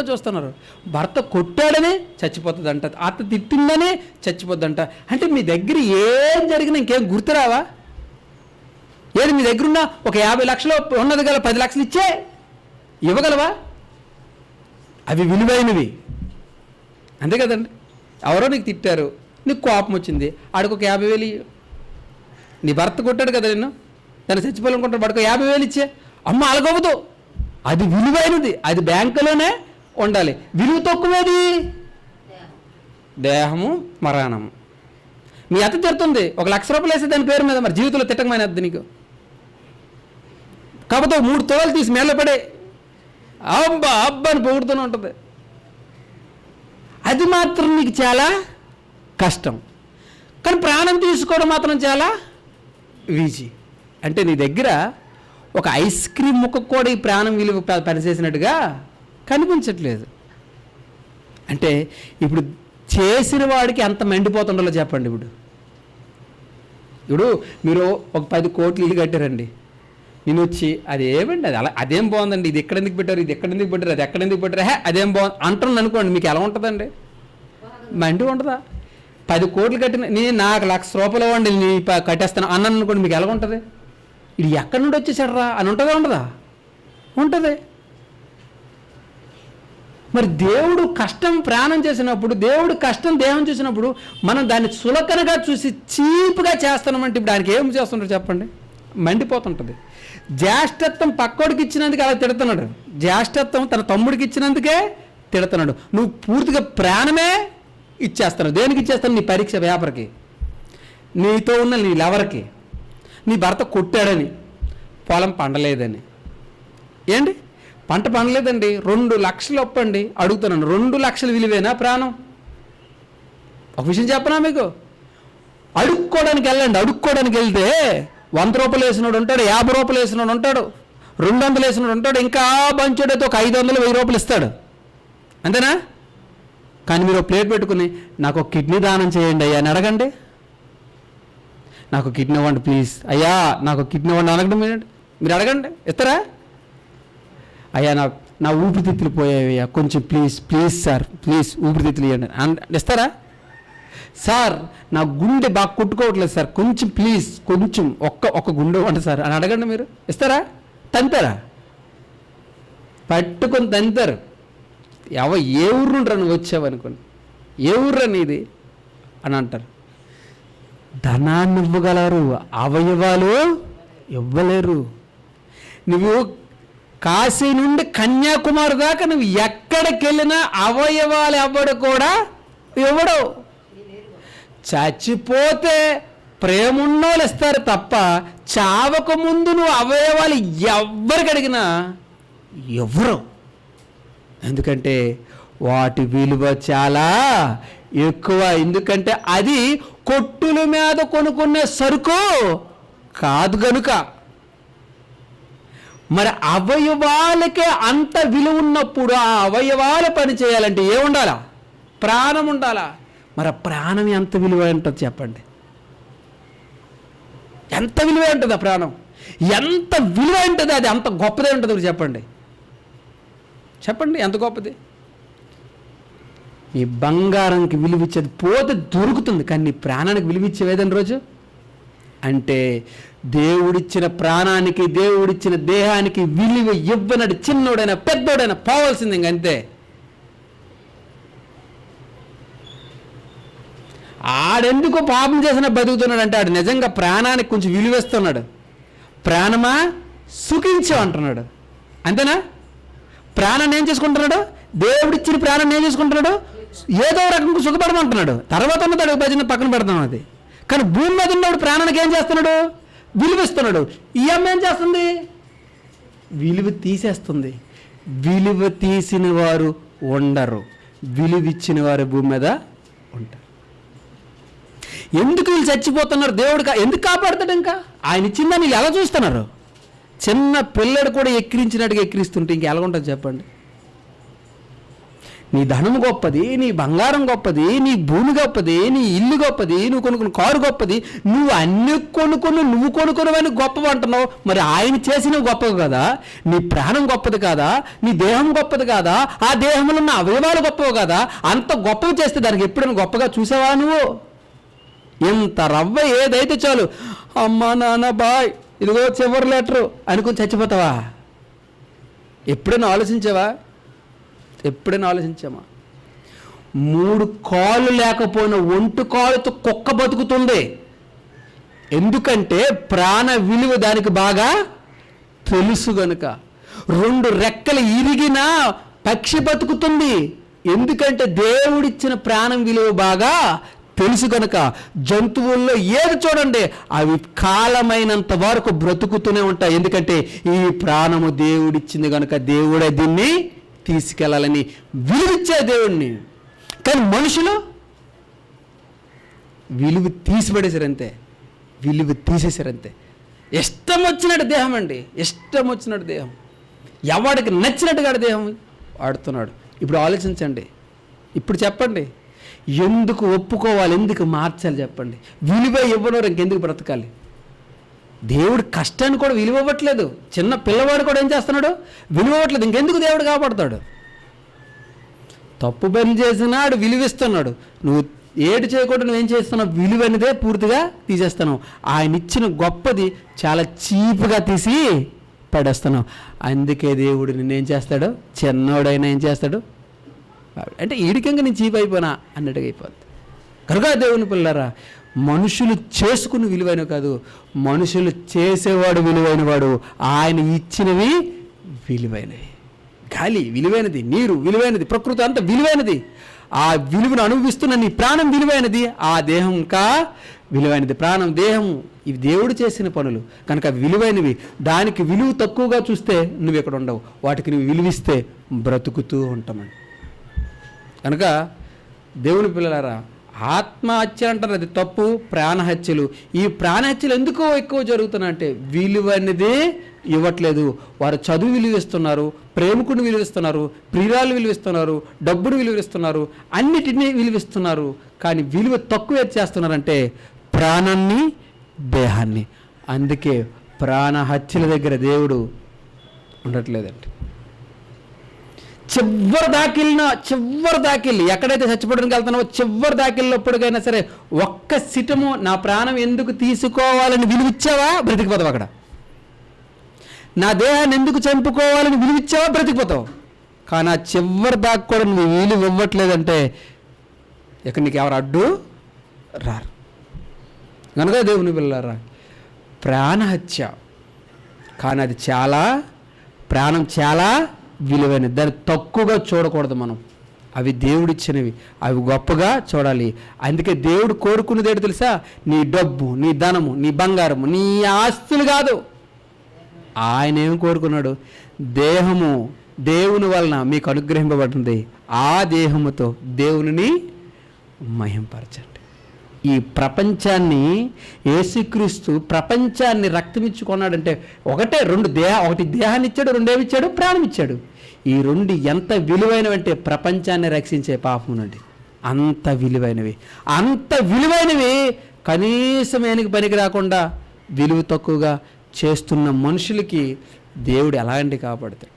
చూస్తున్నారు. భర్త కొట్టాడని చచ్చిపోతుందంట, అత్త తిట్టిందని చచ్చిపోద్దంట. అంటే మీ దగ్గర ఏం జరిగినా ఇంకేం గుర్తురావా? ఏది మీ దగ్గర ఉన్న ఒక 50 లక్షలు ఉన్నది గల 10 లక్షలు ఇవ్వగలవా? అవి విలువైనవి, అంతే కదండి. ఎవరో నీకు తిట్టారు, నీకు కోపం వచ్చింది, ఆడికి ఒక 50,000 నీ భర్త కొట్టాడు కదా నిన్ను, దాన్ని చచ్చిపోవాలనుకుంటాడు, వాడికి 50,000 ఇచ్చే. అమ్మ అలగవదు, అది విలువైనది, అది బ్యాంకులోనే ఉండాలి. విలువ తక్కువేది దేహము, మరణము. మీ అత్త తిడుతుంది, 1 లక్ష రూపాయలు వేస్తే దాని పేరు మీద, మరి జీవితంలో తిట్టకమైనది నీకు. కాకపోతే 3 తోలు తీసి మేళ్ళ పడే అబ్బా అని పొగుడుతూనే ఉంటుంది. అది మాత్రం నీకు చాలా కష్టం. కానీ ప్రాణం తీసుకోవడం మాత్రం చాలా ఈజీ. అంటే నీ దగ్గర ఒక ఐస్ క్రీమ్ ముక్క కూడా ఈ ప్రాణం విలువ పనిచేసినట్టుగా కనిపించట్లేదు. అంటే ఇప్పుడు చేసిన వాడికి ఎంత మండిపోతుండాలో చెప్పండి. ఇప్పుడు మీరు ఒక 10 కోట్లు ఇల్లు కట్టారండి, నేను వచ్చి అది ఏమండి, అది అలా అదేం బాగుందండి, ఇది ఎక్కడ ఎందుకు పెట్టారు, ఇది ఎక్కడ ఎందుకు పెట్టారు, అది ఎక్కడ ఎందుకు పెట్టారు, అదేం బాగుంది అంటున్నాను అనుకోండి, మీకు ఎలా ఉంటుందండి? మండి ఉంటుందా? 10 కోట్లు కట్టిన నేను నాకు 1,00,000 రూపాయలు ఇవ్వండి నీ కట్టేస్తాను అన్నాను అనుకోండి, మీకు ఎలా ఉంటుంది? ఇది ఎక్కడి నుండి వచ్చేసాడరా అని ఉంటుందా? ఉంటుంది. మరి దేవుడు కష్టం ప్రాణం చేసినప్పుడు, దేవుడు కష్టం దేహం చేసినప్పుడు మనం దాన్ని సులకనగా చూసి చీప్గా చేస్తున్నామంటే ఇప్పుడు దానికి ఏం చేస్తుంటారు చెప్పండి? మండిపోతుంటుంది. జ్యేష్ఠత్వం పక్కోడికి ఇచ్చినందుకు అలా తిడుతున్నాడు, జ్యేష్ఠత్వం తన తమ్ముడికి ఇచ్చినందుకే తిడుతున్నాడు. నువ్వు పూర్తిగా ప్రాణమే ఇచ్చేస్తున్నావు. దేనికి ఇచ్చేస్తాను? నీ పరీక్ష పేపర్కి, నీతో ఉన్న నీ లవర్కి, నీ భర్త కొట్టాడని, పొలం పండలేదని. ఏంటి పంట పండలేదండి, 2 లక్షలు ఒప్పండి అడుగుతున్నాను. 2 లక్షలు విలువేనా ప్రాణం? ఒక విషయం చెప్పనా మీకు, అడుక్కోవడానికి వెళ్ళండి. అడుక్కోవడానికి వెళ్తే 100 రూపాయలు వేసినోడు ఉంటాడు, 50 రూపాయలు వేసినోడు ఉంటాడు, 200 వేసినోడు ఉంటాడు, ఇంకా బంచోడైతే ఒక 500, 1000 రూపాయలు ఇస్తాడు, అంతేనా? కానీ మీరు ప్లేట్ పెట్టుకుని నాకు ఒక కిడ్నీ దానం చేయండి అయ్యా అని అడగండి. నాకు కిడ్నీ ఇవ్వండి ప్లీజ్ అయ్యా, నాకు కిడ్నీ ఇవ్వండి అనగడం మీరు అడగండి, ఇస్తారా? అయ్యా నా ఊపిరితిత్తులు పోయాయ్యా, కొంచెం ప్లీజ్ సార్ ప్లీజ్ ఊపిరితిత్తులు ఇవ్వండి ఇస్తారా? సార్ నా గుండె బాగా కొట్టుకోవట్లేదు సార్, కొంచెం ప్లీజ్ కొంచెం ఒక్క గుండె ఇవ్వండి సార్ అని అడగండి. మీరు ఇస్తారా? తంతారా? పట్టుకొని తంతారు. ఏ ఊరు నుండి నువ్వు వచ్చావు అనుకోండి, ఏ ఊర్రా నీది అని అంటారు. ధనాన్ని ఇవ్వగలరు, అవయవాలు ఇవ్వలేరు. నువ్వు కాశీ నుండి కన్యాకుమారి దాకా నువ్వు ఎక్కడికి వెళ్ళినా అవయవాలు ఎవ్వడు కూడా ఇవ్వడు. చచ్చిపోతే ప్రేమ ఉన్నోళ్ళు ఇస్తారు తప్ప చావక ముందు నువ్వు అవయవాలు ఎవరికి అడిగినా ఎవరు, ఎందుకంటే వాటి విలువ చాలా ఎక్కువ. ఎందుకంటే అది కొట్టుల మీద కొనుక్కునే సరుకు కాదు గనుక. మరి అవయవాలకే అంత విలువ ఉన్నప్పుడు ఆ అవయవాలు పని చేయాలంటే ఏముండాలా? ప్రాణం ఉండాలా. మరి ఆ ప్రాణం ఎంత విలువ ఉంటుంది చెప్పండి? ఎంత విలువ ఉంటుంది ఆ ప్రాణం? ఎంత విలువ ఉంటుంది? అది అంత గొప్పదే ఉంటుంది. చెప్పండి చెప్పండి, ఎంత గొప్పది? ఈ బంగారంకి విలువ ఇచ్చేది పోతే దొరుకుతుంది, కానీ నీ ప్రాణానికి విలువ ఇచ్చేవేదని రోజు అంటే దేవుడిచ్చిన ప్రాణానికి, దేవుడిచ్చిన దేహానికి విలువ ఇవ్వనడు చిన్నోడైనా పెద్దోడైనా పోవాల్సింది ఇంకంతే. ఆడెందుకు పాపం చేసిన బతుకుతున్నాడు అంటే ఆడు నిజంగా ప్రాణానికి కొంచెం విలువేస్తున్నాడు. ప్రాణమా సుఖించావు అంటున్నాడు, అంతేనా? ప్రాణాన్ని ఏం చేసుకుంటున్నాడు? దేవుడిచ్చిన ప్రాణాన్ని ఏం చేసుకుంటున్నాడు? ఏదో రకంగా సుఖపడమంటున్నాడు. తర్వాత ఉన్నది భజన పక్కన పెడతాం అది. కానీ భూమి మీద ఉన్నవాడు ప్రాణానికి ఏం చేస్తున్నాడు? విలువిస్తున్నాడు. ఈ అమ్మ ఏం చేస్తుంది? విలువ తీసేస్తుంది. విలువ తీసిన వారు ఉండరు, విలువిచ్చిన వారు భూమి మీద ఉంటారు. ఎందుకు వీళ్ళు చచ్చిపోతున్నారు? దేవుడు ఎందుకు కాపాడుతాడు? ఇంకా ఆయన ఇచ్చిందని వీళ్ళు ఎలా చూస్తున్నారు? చిన్న పిల్లడు కూడా ఎక్కిరించినట్టుగా ఎక్కిరిస్తుంటే ఇంక ఎలాగుంటుంది చెప్పండి? నీ ధనం గొప్పది, నీ బంగారం గొప్పది, నీ భూమి గొప్పది, నీ ఇల్లు గొప్పది, నువ్వు కొనుక్కున్న కారు గొప్పది, నువ్వు అన్ని కొనుక్కున్నవని గొప్పవి అంటున్నావు. మరి ఆయన చేసినవి గొప్పవి కదా? నీ ప్రాణం గొప్పది కాదా? నీ దేహం గొప్పది కాదా? ఆ దేహంలో ఉన్న అవయవాలు గొప్పవి కదా? అంత గొప్పవి చేస్తే దానికి ఎప్పుడైనా గొప్పగా చూసావా నువ్వు? ఇంత రవ్వ ఏదైతే చాలు, అమ్మా నాన్న బాయ్ ఇదిగో చివరి లెటరు అనుకుని చచ్చిపోతావా? ఎప్పుడైనా ఆలోచించావా? ఎప్పుడైనా ఆలోచించామా? 3 కాళ్ళు లేకపోయినా ఒంటి కాళ్ళతో కుక్క బతుకుతుంది. ఎందుకంటే ప్రాణ విలువ దానికి బాగా తెలుసు గనుక. 2 రెక్కలు ఇరిగినా పక్షి బతుకుతుంది. ఎందుకంటే దేవుడిచ్చిన ప్రాణం విలువ బాగా తెలుసు కనుక. జంతువుల్లో ఏది చూడండి, అవి కాలమైనంత వరకు బ్రతుకుతూనే ఉంటాయి. ఎందుకంటే ఈ ప్రాణము దేవుడిచ్చింది కనుక దేవుడే దీన్ని తీసుకెళ్ళాలని విలువిచ్చే దేవుణ్ణి. కానీ మనుషులు విలువ తీసిపడేశారంతే, విలువ తీసేశారంతే. ఇష్టం వచ్చినట్టు దేహం అండి, ఇష్టం వచ్చినట్టు దేహం, ఎవడికి నచ్చినట్టుగా దేహం వాడుతున్నాడు. ఇప్పుడు ఆలోచించండి, ఇప్పుడు చెప్పండి, ఎందుకు ఒప్పుకోవాలి? ఎందుకు మార్చాలి చెప్పండి? విలువ ఇవ్వనోరు ఇంకెందుకు బ్రతకాలి? దేవుడు కష్టాన్ని కూడా విలువ ఇవ్వట్లేదు. చిన్న పిల్లవాడు కూడా ఏం చేస్తున్నాడు? విలువ ఇవ్వట్లేదు. ఇంకెందుకు దేవుడు కాపాడుతాడు? తప్పు పని చేసినాడు విలువిస్తున్నాడు. నువ్వు ఏడు చేయకుండా నువ్వేం చేస్తున్నావు? విలువనిదే పూర్తిగా తీసేస్తున్నావు. ఆయన ఇచ్చిన గొప్పది చాలా చీప్గా తీసి పడేస్తున్నావు. అందుకే దేవుడు నిన్నేం చేస్తాడు? చిన్నోడైనా ఏం చేస్తాడు అంటే ఈడికంగా నేను చీప్ అయిపోయినా అన్నట్టుగా అయిపోద్ది. కనుక దేవుని పిల్లరా, మనుషులు చేసుకుని విలువైన కాదు, మనుషులు చేసేవాడు విలువైన వాడు. ఆయన ఇచ్చినవి విలువైనవి. గాలి విలువైనది, నీరు విలువైనది, ప్రకృతి అంతా విలువైనది. ఆ విలువను అనుభవిస్తున్న నీ ప్రాణం విలువైనది, ఆ దేహం ఇంకా విలువైనది. ప్రాణం, దేహం ఇవి దేవుడు చేసిన పనులు కనుక విలువైనవి. దానికి విలువ తక్కువగా చూస్తే నువ్వు ఎక్కడ ఉండవు, వాటికి నువ్వు విలువిస్తే బ్రతుకుతూ ఉంటామని. కనుక దేవుని పిల్లలారా, ఆత్మహత్య అంటారు, అది తప్పు. ప్రాణహత్యలు, ఈ ప్రాణహత్యలు ఎందుకో ఎక్కువ జరుగుతున్నాయంటే విలువ ఇవ్వట్లేదు. వారు చదువు విలువిస్తున్నారు, ప్రేమికుని విలువిస్తున్నారు, ప్రియురాలు విలువిస్తున్నారు, డబ్బును విలువిస్తున్నారు, అన్నిటినీ విలువిస్తున్నారు. కానీ విలువ తక్కువ చేస్తున్నారంటే ప్రాణాన్ని, దేహాన్ని. అందుకే ప్రాణహత్యల దగ్గర దేవుడు ఉండట్లేదండి. చివరి దాకిల్లి ఎక్కడైతే చచ్చిపోవడానికి వెళ్తున్నావో చివరి దాకిల్లోప్పటికైనా సరే ఒక్క సిటము నా ప్రాణం ఎందుకు తీసుకోవాలని విలువిచ్చావా? బ్రతికిపోతావు అక్కడ. నా దేహాన్ని ఎందుకు చంపుకోవాలని విలువిచ్చావా? బ్రతికిపోతావు. కానీ ఆ చివరి దాకా కూడా నువ్వు విలువ ఇవ్వట్లేదంటే ఇక నీకు ఎవరు అడ్డు రారు. కనుక దేవుని పిల్లలారా, ప్రాణహత్య కానీ అది ప్రాణం చాలా విలువైనది. దాన్ని తక్కువగా చూడకూడదు మనం. అవి దేవుడిచ్చినవి, అవి గొప్పగా చూడాలి. అందుకే దేవుడు కోరుకునేది ఏంటో తెలుసా? నీ డబ్బు, నీ ధనము, నీ బంగారము, నీ ఆస్తులు కాదు. ఆయన ఏం కోరుకున్నాడు? దేహము దేవుని వలన మీకు అనుగ్రహింపబడింది, ఆ దేహముతో దేవునిని మహింపరచండి. ఈ ప్రపంచాన్ని యేసుక్రీస్తు ప్రపంచాన్ని రక్తమిచ్చుకున్నాడంటే ఒకటి దేహాన్ని ఇచ్చాడు, రెండేమిచ్చాడు? ప్రాణం ఇచ్చాడు. ఈ రెండు ఎంత విలువైనవంటే ప్రపంచాన్ని రక్షించే పాపం నుండి అంత విలువైనవి కనీసం ఏనికి పనికి రాకుండా విలువ తక్కువగా చేస్తున్న మనుషులకి దేవుడు ఎలాంటి కాపాడుతాడు.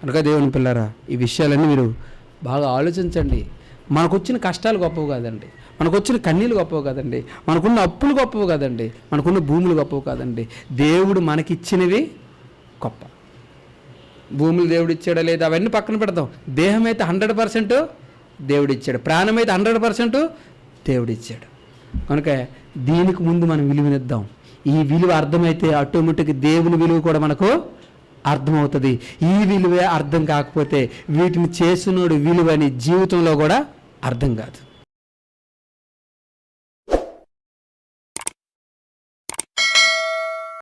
కనుక దేవుని పిల్లరా, ఈ విషయాలన్నీ మీరు బాగా ఆలోచించండి. మనకు వచ్చిన కష్టాలు గొప్పవి కాదండి, మనకు వచ్చిన కన్నీళ్ళు గొప్పవి కాదండి, మనకున్న అప్పులు గొప్పవి కాదండి, మనకున్న భూములు గొప్పవి కాదండి. దేవుడు మనకిచ్చినవి గొప్ప. భూములు దేవుడు ఇచ్చాడా లేదా అవన్నీ పక్కన పెడతాం. దేహం అయితే 100% దేవుడిచ్చాడు, ప్రాణం అయితే 100% దేవుడిచ్చాడు. కనుక దీనికి ముందు మనం విలువనిద్దాం. ఈ విలువ అర్థమైతే ఆటోమేటిక్గా దేవుని విలువ కూడా మనకు అర్థమవుతుంది. ఈ విలువే అర్థం కాకపోతే వీటిని చేసినోడు విలువ అని జీవితంలో కూడా అర్థం కాదు.